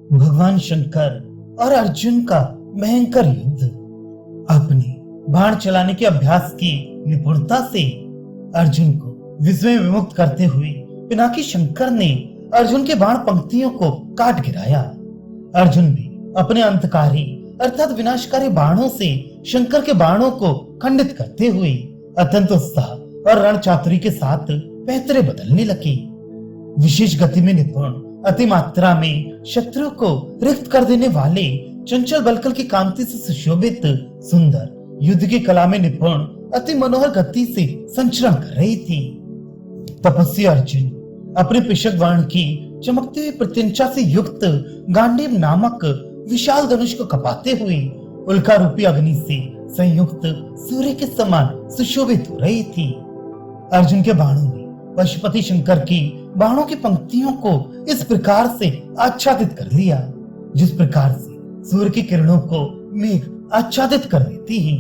भगवान शंकर और अर्जुन का भयंकर युद्ध। अपने बाण चलाने के अभ्यास की निपुणता से अर्जुन को विस्मय विमुक्त करते हुए पिनाकी शंकर ने अर्जुन के बाण पंक्तियों को काट गिराया। अर्जुन भी अपने अंतकारी अर्थात विनाशकारी बाणों से शंकर के बाणों को खंडित करते हुए अत्यंत उत्साह और रणचातुरी के साथ पैतरे बदलने लगे। विशेष गति में निपुण, अति मात्रा में शत्रु को रिक्त कर देने वाले, चंचल बलकल की कांति से सुशोभित, सुंदर, युद्ध की कला में निपुण, अति मनोहर गति से संचरण कर रही थी। तपस्वी अर्जुन अपने पिशक वर्ण की चमकती हुई प्रत्यंचा से युक्त गांडीव नामक विशाल धनुष को कपाते हुए उल्का रूपी अग्नि से संयुक्त सूर्य के समान सुशोभित हो रही थी। अर्जुन के बाणों ने पशुपति शंकर की बाणों की पंक्तियों को इस प्रकार से आच्छादित कर लिया, जिस प्रकार से सूर्य की किरणों को मेघ आच्छादित कर देती है।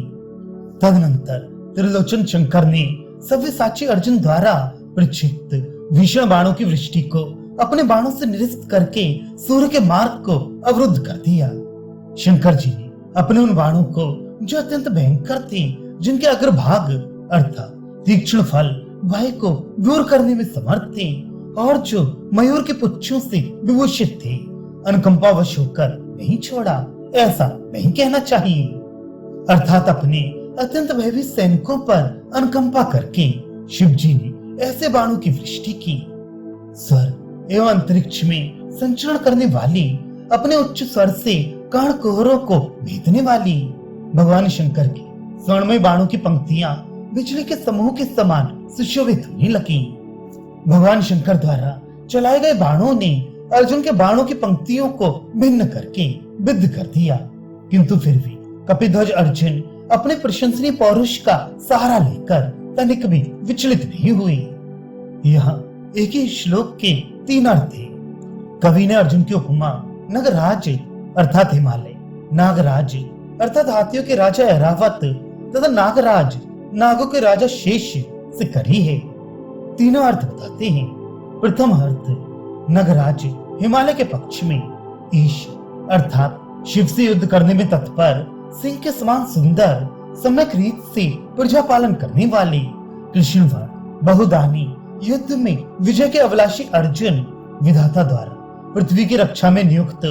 तदनंतर त्रिलोचन शंकर ने सव्यसाची अर्जुन द्वारा प्रक्षिप्त भीषण बाणों की वृष्टि को अपने बाणों से निरस्त करके सूर्य के मार्ग को अवरुद्ध कर दिया। शंकर जी ने अपने उन बाणों को, जो अत्यंत भयंकर थे, जिनके अग्रभाग अर्थात तीक्ष्ण फल भय को दूर करने में समर्थ थे और जो मयूर के पुच्छों से विभूषित थे, अनुकंपावश होकर नहीं छोड़ा, ऐसा नहीं कहना चाहिए। अर्थात अपने अत्यंत भयभीत सैनिकों पर अनुकंपा करके शिव जी ने ऐसे बाणों की वृष्टि की। स्वर एवं अंतरिक्ष में संचरण करने वाली, अपने उच्च स्वर से कण कोहरों को भेदने वाली भगवान शंकर की स्वर्णमय बाणों की पंक्तियां बिजली के समूह के समान सुशोभित होने लगी। भगवान शंकर द्वारा चलाए गए बाणों ने अर्जुन के बाणों की पंक्तियों को भिन्न करके विद्ध कर दिया, किंतु फिर भी कपिध्वज अर्जुन अपने प्रशंसनीय पौरुष का सहारा लेकर तनिक भी विचलित नहीं हुए। यहाँ एक ही श्लोक के 3 अर्थ थे। कवि ने अर्जुन की उपमा नगराज अर्थात हिमालय, नागराज अर्थात हाथियों के राजा ऐरावत तथा नागराज नागों के राजा शेष से करी है। तीनों अर्थ बताते हैं। प्रथम अर्थ, नगराज हिमालय के पक्ष में, ईश अर्थात शिव से युद्ध करने में तत्पर, सिंह के समान सुंदर, सम्यक रीत से प्रजा पालन करने वाले, कृष्णवर्ण, बहुदानी, युद्ध में विजय के अभिलाषी अर्जुन, विधाता द्वारा पृथ्वी की रक्षा में नियुक्त,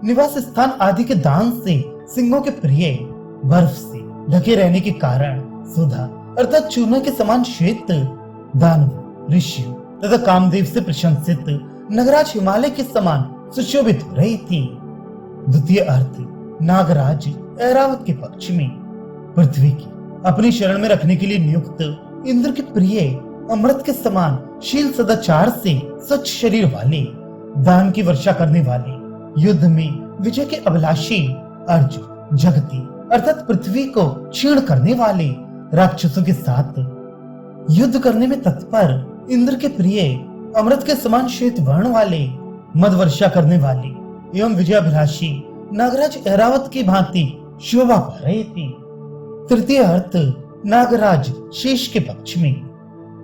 निवास स्थान आदि के दान से सिंहों के प्रिय, बर्फ से ढके रहने के कारण सुधा अर्थात चूर्ण के समान श्वेत, दानव, ऋषि तथा कामदेव से प्रशंसित नगराज हिमालय के समान सुशोभित हो रही थी। द्वितीय अर्थ, नागराज ऐरावत के पक्ष में, पृथ्वी की अपनी शरण में रखने के लिए नियुक्त, इंद्र के प्रिय, अमृत के समान शील सदाचार से स्वच्छ शरीर वाले, दान की वर्षा करने वाले, युद्ध में विजय के अभिलाषी अर्जुन, जगती अर्थात पृथ्वी को क्षीण करने वाले, राक्षसों के साथ युद्ध करने में तत्पर, इंद्र के प्रिय, अमृत के समान श्वेत वर्ण वाले, मद वर्षा करने वाले एवं विजयाभिलाषी नागराज ऐरावत की भांति शोभा पा रहे थे। तृतीय अर्थ, नागराज शेष के पक्ष में,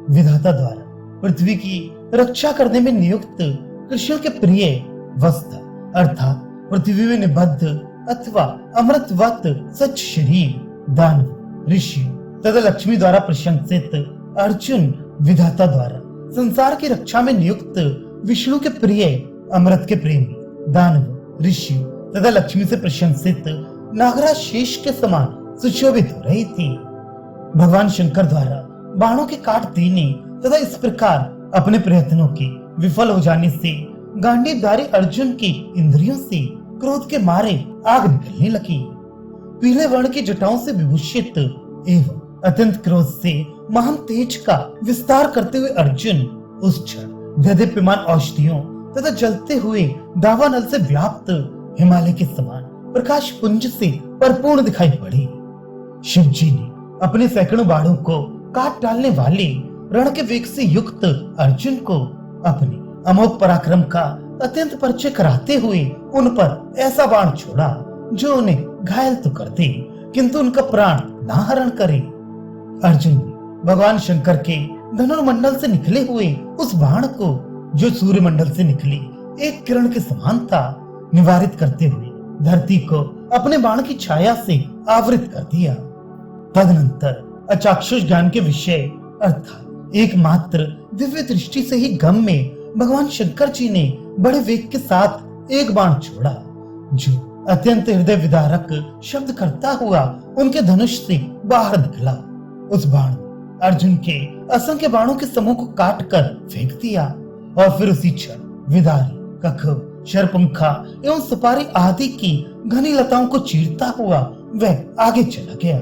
विधाता द्वारा पृथ्वी की रक्षा करने में नियुक्त, कृष्ण के प्रिय, वस्त्र अर्थात पृथ्वी में निबद्ध अथवा अमृतवत सच शरीर, दानव, ऋषि तथा लक्ष्मी द्वारा प्रशंसित अर्जुन, विधाता द्वारा संसार की रक्षा में नियुक्त, विष्णु के प्रिय, अमृत के प्रेमी, दानव, ऋषि तथा लक्ष्मी से प्रशंसित नागराज शेष के समान सुशोभित हो रही थी। भगवान शंकर द्वारा बाणों के काट देने तथा इस प्रकार अपने प्रयत्नों के विफल हो जाने से गांडीवधारी अर्जुन की इंद्रियों से क्रोध के मारे आग निकलने लगी। पीले वर्ण की जटाओं से विभूषित एवं अत्यंत क्रोध से महान तेज का विस्तार करते हुए अर्जुन उस क्षण देदीप्यमान औषधियों तथा जलते हुए दावानल से व्याप्त हिमालय के समान प्रकाश पुंज से परिपूर्ण दिखाई पड़े। शिव जी ने अपने सैकड़ों बाणों को काट डालने वाले, रण के वेग से युक्त अर्जुन को अपने अमोघ पराक्रम का अत्यंत परिचय कराते हुए उन पर ऐसा बाण छोड़ा जो उन्हें घायल तो कर दे, किंतु उनका प्राण ना हरण करे। अर्जुन ने भगवान शंकर के धनुर्मंडल से निकले हुए उस बाण को, जो सूर्य मंडल से निकली एक किरण के समान था, निवारित करते हुए धरती को अपने बाण की छाया से आवृत कर दिया। तदनंतर अचाक्षुष ज्ञान के विषय अर्थात एकमात्र दिव्य दृष्टि से ही गम में भगवान शंकर जी ने बड़े वेग के साथ एक बाण छोड़ा, जो अत्यंत हृदय विदारक शब्द करता हुआ उनके धनुष से बाहर निकला। उस बाण अर्जुन के असंख्य बाणों के समूह को काट कर फेंक दिया और फिर उसी क्षण विदारी, कखव, शरपुंखा एवं सुपारी आदि की घनी लताओं को चीरता हुआ वह आगे चला गया।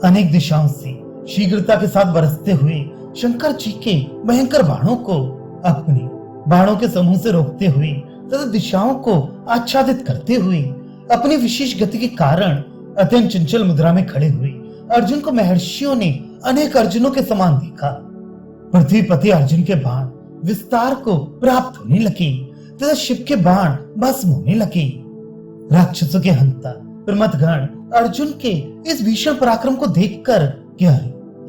अनेक दिशाओं से शीघ्रता के साथ बरसते हुए शंकर जी के भयंकर बाणों को अपने बाणों के समूह से रोकते हुए तथा दिशाओं को आच्छादित करते हुए अपनी विशेष गति के कारण अत्यंत चंचल मुद्रा में खड़े हुए अर्जुन को महर्षियों ने अनेक अर्जुनों के समान देखा। पृथ्वीपति अर्जुन के बाण विस्तार को प्राप्त होने लगे तथा शिव के बाण भस्म होने लगे। राक्षसों के हंता प्रमथगण अर्जुन के इस भीषण पराक्रम को देखकर क्या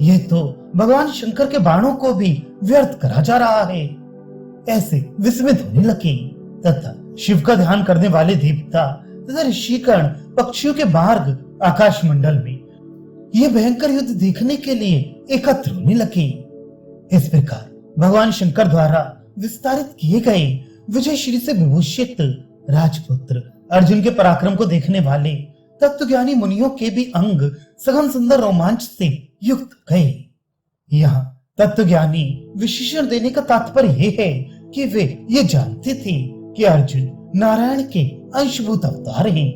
ये तो भगवान शंकर के बाणों को भी व्यर्थ करा जा रहा है, ऐसे विस्मित होने लगे तथा शिव का ध्यान करने वाले देवता तथा ऋषिगण पक्षियों के मार्ग आकाश मंडल में ये भयंकर युद्ध देखने के लिए एकत्र होने लगे। इस प्रकार भगवान शंकर द्वारा विस्तारित किए गए विजय श्री से विभूषित राजपुत्र अर्जुन के पराक्रम को देखने वाले तत्वज्ञानी मुनियों के भी अंग सघन सुंदर रोमांच से युक्त गए। यहाँ तत्वज्ञानी विशेषण देने का तात्पर्य यह है कि वे ये जानते थे कि अर्जुन नारायण के अंशभूत अवतार हैं